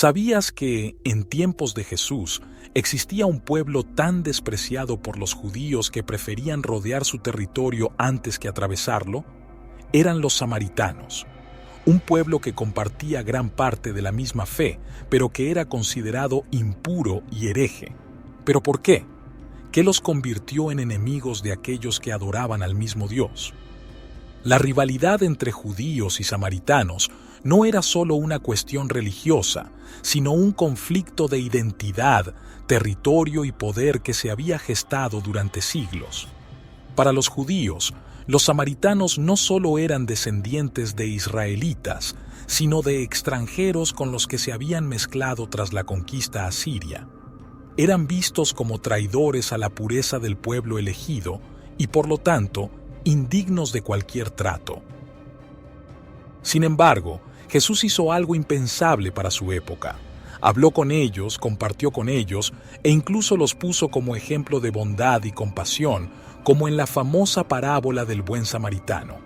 ¿Sabías que, en tiempos de Jesús, existía un pueblo tan despreciado por los judíos que preferían rodear su territorio antes que atravesarlo? Eran los samaritanos, un pueblo que compartía gran parte de la misma fe, pero que era considerado impuro y hereje. ¿Pero por qué? ¿Qué los convirtió en enemigos de aquellos que adoraban al mismo Dios? La rivalidad entre judíos y samaritanos no era solo una cuestión religiosa, sino un conflicto de identidad, territorio y poder que se había gestado durante siglos. Para los judíos, los samaritanos no solo eran descendientes de israelitas, sino de extranjeros con los que se habían mezclado tras la conquista asiria. Eran vistos como traidores a la pureza del pueblo elegido y, por lo tanto, indignos de cualquier trato. Sin embargo, Jesús hizo algo impensable para su época. Habló con ellos, compartió con ellos e incluso los puso como ejemplo de bondad y compasión, como en la famosa parábola del buen samaritano.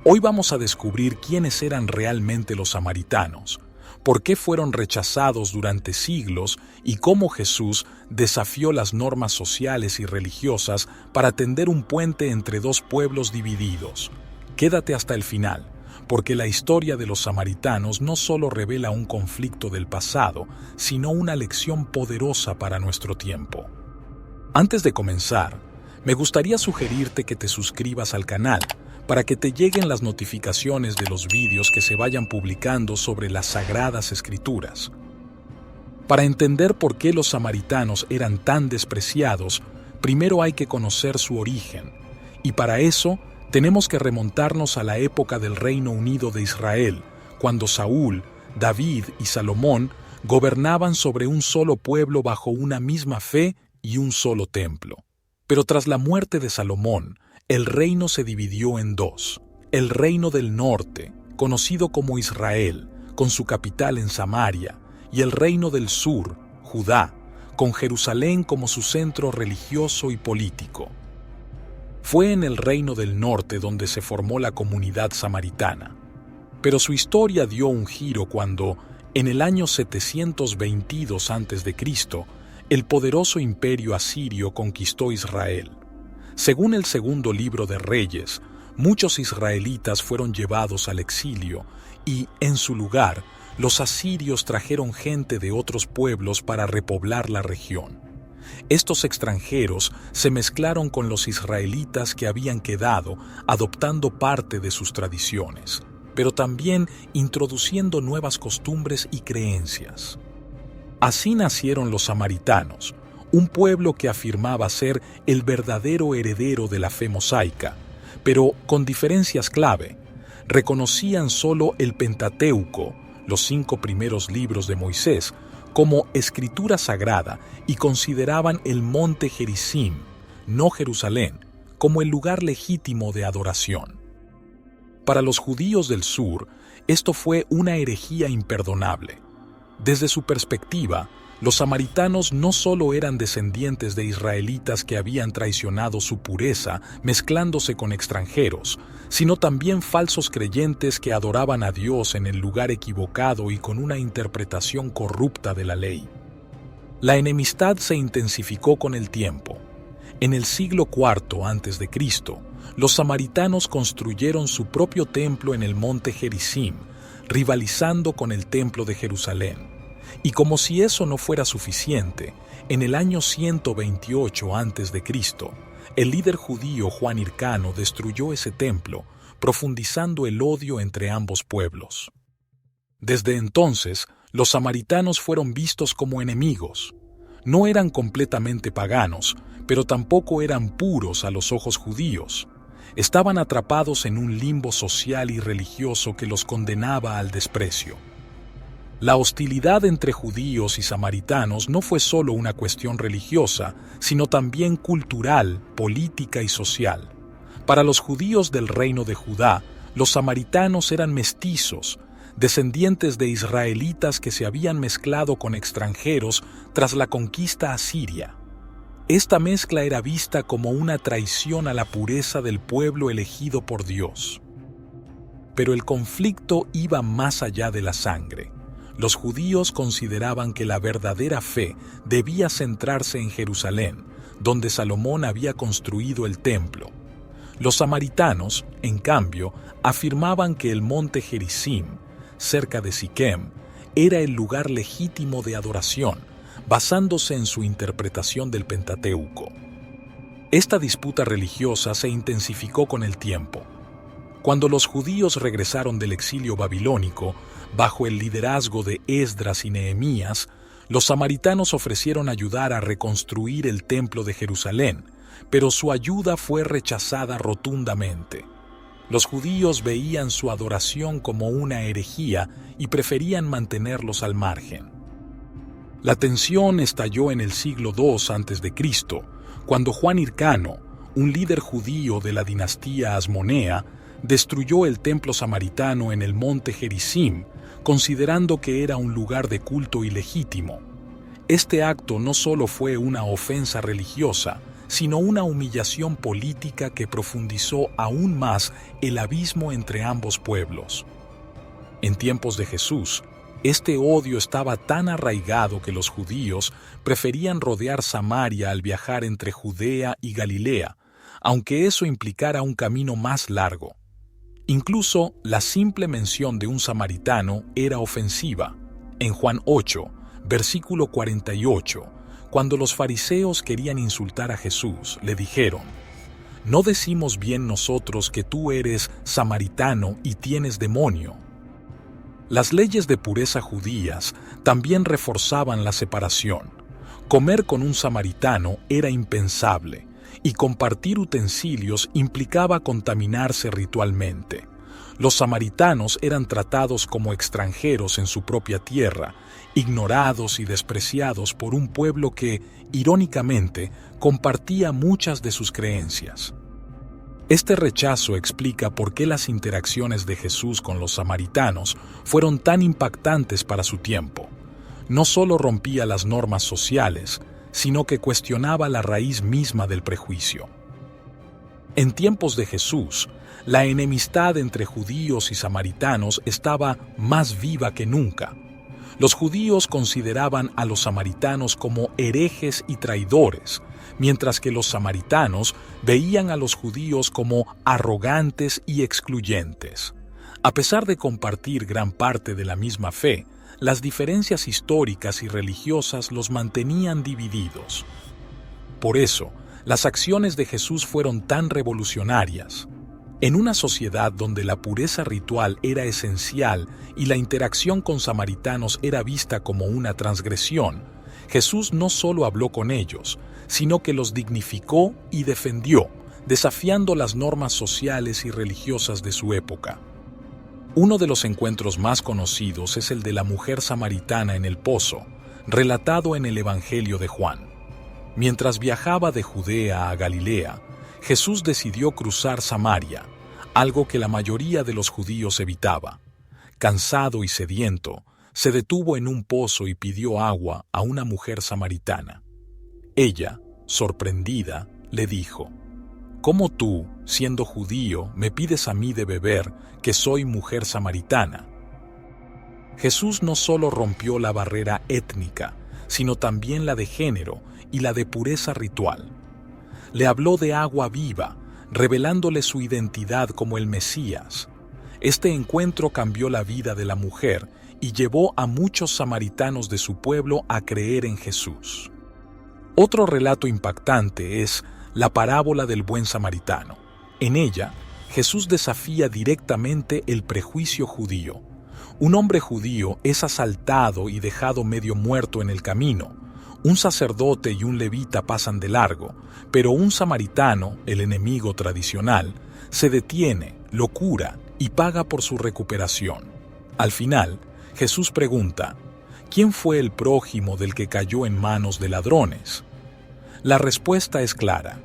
Hoy vamos a descubrir quiénes eran realmente los samaritanos, por qué fueron rechazados durante siglos y cómo Jesús desafió las normas sociales y religiosas para tender un puente entre dos pueblos divididos. Quédate hasta el final, porque la historia de los samaritanos no solo revela un conflicto del pasado, sino una lección poderosa para nuestro tiempo. Antes de comenzar, me gustaría sugerirte que te suscribas al canal para que te lleguen las notificaciones de los vídeos que se vayan publicando sobre las Sagradas Escrituras. Para entender por qué los samaritanos eran tan despreciados, primero hay que conocer su origen, y para eso tenemos que remontarnos a la época del Reino Unido de Israel, cuando Saúl, David y Salomón gobernaban sobre un solo pueblo bajo una misma fe y un solo templo. Pero tras la muerte de Salomón, el reino se dividió en dos: el reino del norte, conocido como Israel, con su capital en Samaria, y el reino del sur, Judá, con Jerusalén como su centro religioso y político. Fue en el reino del norte donde se formó la comunidad samaritana. Pero su historia dio un giro cuando, en el año 722 a.C., el poderoso imperio asirio conquistó Israel. Según el segundo libro de Reyes, muchos israelitas fueron llevados al exilio y, en su lugar, los asirios trajeron gente de otros pueblos para repoblar la región. Estos extranjeros se mezclaron con los israelitas que habían quedado, adoptando parte de sus tradiciones, pero también introduciendo nuevas costumbres y creencias. Así nacieron los samaritanos, un pueblo que afirmaba ser el verdadero heredero de la fe mosaica, pero con diferencias clave. Reconocían solo el Pentateuco, los 5 primeros libros de Moisés, como escritura sagrada y consideraban el monte Gerizim, no Jerusalén, como el lugar legítimo de adoración. Para los judíos del sur, esto fue una herejía imperdonable. Desde su perspectiva, los samaritanos no solo eran descendientes de israelitas que habían traicionado su pureza mezclándose con extranjeros, sino también falsos creyentes que adoraban a Dios en el lugar equivocado y con una interpretación corrupta de la ley. La enemistad se intensificó con el tiempo. En el siglo IV a.C., los samaritanos construyeron su propio templo en el monte Gerizim, rivalizando con el templo de Jerusalén. Y como si eso no fuera suficiente, en el año 128 a.C., el líder judío Juan Hircano destruyó ese templo, profundizando el odio entre ambos pueblos. Desde entonces, los samaritanos fueron vistos como enemigos. No eran completamente paganos, pero tampoco eran puros a los ojos judíos. Estaban atrapados en un limbo social y religioso que los condenaba al desprecio. La hostilidad entre judíos y samaritanos no fue solo una cuestión religiosa, sino también cultural, política y social. Para los judíos del reino de Judá, los samaritanos eran mestizos, descendientes de israelitas que se habían mezclado con extranjeros tras la conquista asiria. Esta mezcla era vista como una traición a la pureza del pueblo elegido por Dios. Pero el conflicto iba más allá de la sangre. Los judíos consideraban que la verdadera fe debía centrarse en Jerusalén, donde Salomón había construido el templo. Los samaritanos, en cambio, afirmaban que el monte Gerizim, cerca de Siquem, era el lugar legítimo de adoración, basándose en su interpretación del Pentateuco. Esta disputa religiosa se intensificó con el tiempo. Cuando los judíos regresaron del exilio babilónico, bajo el liderazgo de Esdras y Nehemías, los samaritanos ofrecieron ayudar a reconstruir el templo de Jerusalén, pero su ayuda fue rechazada rotundamente. Los judíos veían su adoración como una herejía y preferían mantenerlos al margen. La tensión estalló en el siglo II a.C., cuando Juan Hircano, un líder judío de la dinastía Asmonea, destruyó el templo samaritano en el monte Gerizim, considerando que era un lugar de culto ilegítimo. Este acto no solo fue una ofensa religiosa, sino una humillación política que profundizó aún más el abismo entre ambos pueblos. En tiempos de Jesús, este odio estaba tan arraigado que los judíos preferían rodear Samaria al viajar entre Judea y Galilea, aunque eso implicara un camino más largo. Incluso la simple mención de un samaritano era ofensiva. En Juan 8, versículo 48, cuando los fariseos querían insultar a Jesús, le dijeron: ¿no decimos bien nosotros que tú eres samaritano y tienes demonio? Las leyes de pureza judías también reforzaban la separación. Comer con un samaritano era impensable, y compartir utensilios implicaba contaminarse ritualmente. Los samaritanos eran tratados como extranjeros en su propia tierra, ignorados y despreciados por un pueblo que, irónicamente, compartía muchas de sus creencias. Este rechazo explica por qué las interacciones de Jesús con los samaritanos fueron tan impactantes para su tiempo. No solo rompía las normas sociales, sino que cuestionaba la raíz misma del prejuicio. En tiempos de Jesús, la enemistad entre judíos y samaritanos estaba más viva que nunca. Los judíos consideraban a los samaritanos como herejes y traidores, mientras que los samaritanos veían a los judíos como arrogantes y excluyentes. A pesar de compartir gran parte de la misma fe, las diferencias históricas y religiosas los mantenían divididos. Por eso, las acciones de Jesús fueron tan revolucionarias. En una sociedad donde la pureza ritual era esencial y la interacción con samaritanos era vista como una transgresión, Jesús no solo habló con ellos, sino que los dignificó y defendió, desafiando las normas sociales y religiosas de su época. Uno de los encuentros más conocidos es el de la mujer samaritana en el pozo, relatado en el Evangelio de Juan. Mientras viajaba de Judea a Galilea, Jesús decidió cruzar Samaria, algo que la mayoría de los judíos evitaba. Cansado y sediento, se detuvo en un pozo y pidió agua a una mujer samaritana. Ella, sorprendida, le dijo: ¿cómo tú, siendo judío, me pides a mí de beber, que soy mujer samaritana? Jesús no solo rompió la barrera étnica, sino también la de género y la de pureza ritual. Le habló de agua viva, revelándole su identidad como el Mesías. Este encuentro cambió la vida de la mujer y llevó a muchos samaritanos de su pueblo a creer en Jesús. Otro relato impactante es la parábola del buen samaritano. En ella, Jesús desafía directamente el prejuicio judío. Un hombre judío es asaltado y dejado medio muerto en el camino. Un sacerdote y un levita pasan de largo, pero un samaritano, el enemigo tradicional, se detiene, lo cura y paga por su recuperación. Al final, Jesús pregunta: ¿quién fue el prójimo del que cayó en manos de ladrones? La respuesta es clara: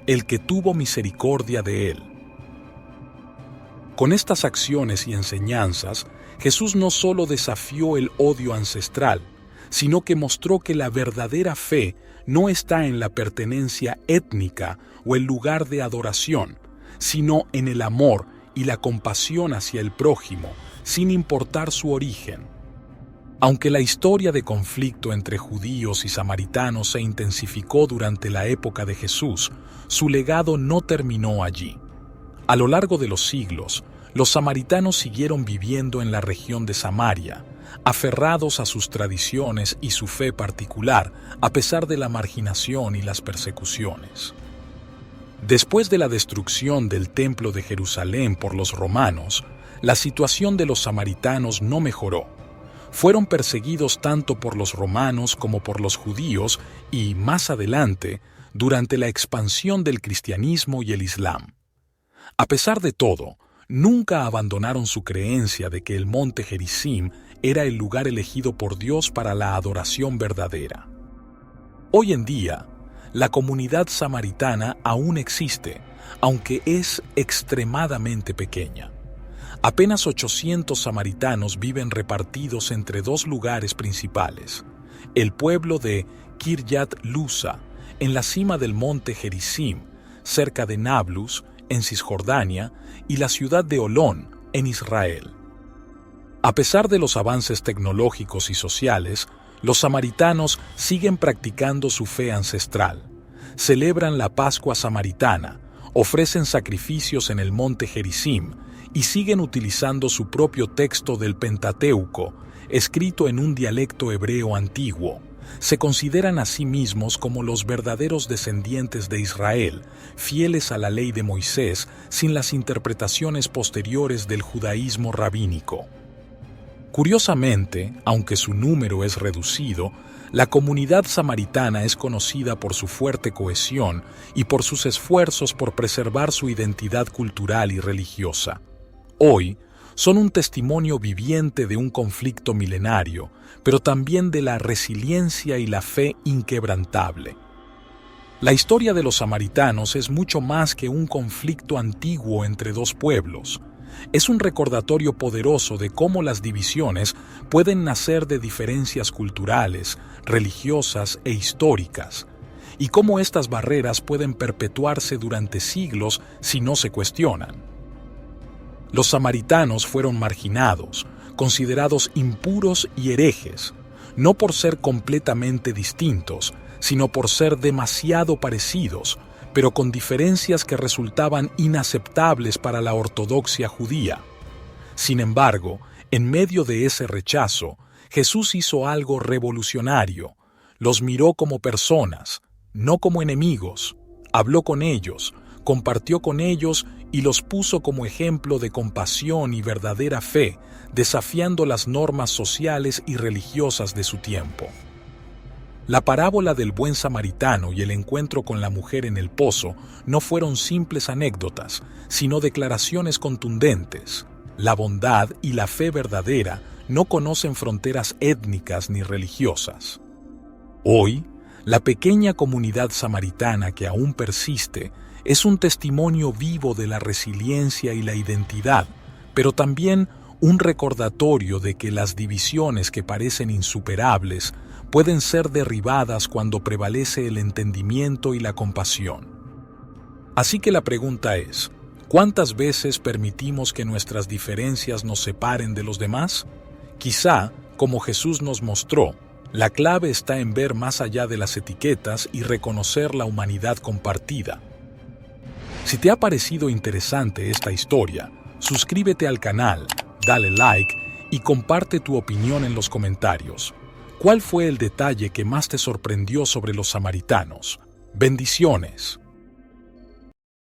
el que tuvo misericordia de él. Con estas acciones y enseñanzas, Jesús no solo desafió el odio ancestral, sino que mostró que la verdadera fe no está en la pertenencia étnica o el lugar de adoración, sino en el amor y la compasión hacia el prójimo, sin importar su origen. Aunque la historia de conflicto entre judíos y samaritanos se intensificó durante la época de Jesús, su legado no terminó allí. A lo largo de los siglos, los samaritanos siguieron viviendo en la región de Samaria, aferrados a sus tradiciones y su fe particular, a pesar de la marginación y las persecuciones. Después de la destrucción del Templo de Jerusalén por los romanos, la situación de los samaritanos no mejoró. Fueron perseguidos tanto por los romanos como por los judíos y, más adelante, durante la expansión del cristianismo y el islam. A pesar de todo, nunca abandonaron su creencia de que el monte Gerizim era el lugar elegido por Dios para la adoración verdadera. Hoy en día, la comunidad samaritana aún existe, aunque es extremadamente pequeña. Apenas 800 samaritanos viven repartidos entre dos lugares principales: el pueblo de Kiryat Luza, en la cima del monte Gerizim, cerca de Nablus, en Cisjordania, y la ciudad de Olón, en Israel. A pesar de los avances tecnológicos y sociales, los samaritanos siguen practicando su fe ancestral. Celebran la Pascua samaritana, ofrecen sacrificios en el monte Gerizim y siguen utilizando su propio texto del Pentateuco, escrito en un dialecto hebreo antiguo. Se consideran a sí mismos como los verdaderos descendientes de Israel, fieles a la ley de Moisés, sin las interpretaciones posteriores del judaísmo rabínico. Curiosamente, aunque su número es reducido, la comunidad samaritana es conocida por su fuerte cohesión y por sus esfuerzos por preservar su identidad cultural y religiosa. Hoy, son un testimonio viviente de un conflicto milenario, pero también de la resiliencia y la fe inquebrantable. La historia de los samaritanos es mucho más que un conflicto antiguo entre dos pueblos. Es un recordatorio poderoso de cómo las divisiones pueden nacer de diferencias culturales, religiosas e históricas, y cómo estas barreras pueden perpetuarse durante siglos si no se cuestionan. Los samaritanos fueron marginados, considerados impuros y herejes, no por ser completamente distintos, sino por ser demasiado parecidos, pero con diferencias que resultaban inaceptables para la ortodoxia judía. Sin embargo, en medio de ese rechazo, Jesús hizo algo revolucionario. Los miró como personas, no como enemigos. Habló con ellos, compartió con ellos y los puso como ejemplo de compasión y verdadera fe, desafiando las normas sociales y religiosas de su tiempo. La parábola del buen samaritano y el encuentro con la mujer en el pozo no fueron simples anécdotas, sino declaraciones contundentes. La bondad y la fe verdadera no conocen fronteras étnicas ni religiosas. Hoy, la pequeña comunidad samaritana que aún persiste es un testimonio vivo de la resiliencia y la identidad, pero también un recordatorio de que las divisiones que parecen insuperables pueden ser derribadas cuando prevalece el entendimiento y la compasión. Así que la pregunta es, ¿cuántas veces permitimos que nuestras diferencias nos separen de los demás? Quizá, como Jesús nos mostró, la clave está en ver más allá de las etiquetas y reconocer la humanidad compartida. Si te ha parecido interesante esta historia, suscríbete al canal, dale like y comparte tu opinión en los comentarios. ¿Cuál fue el detalle que más te sorprendió sobre los samaritanos? Bendiciones.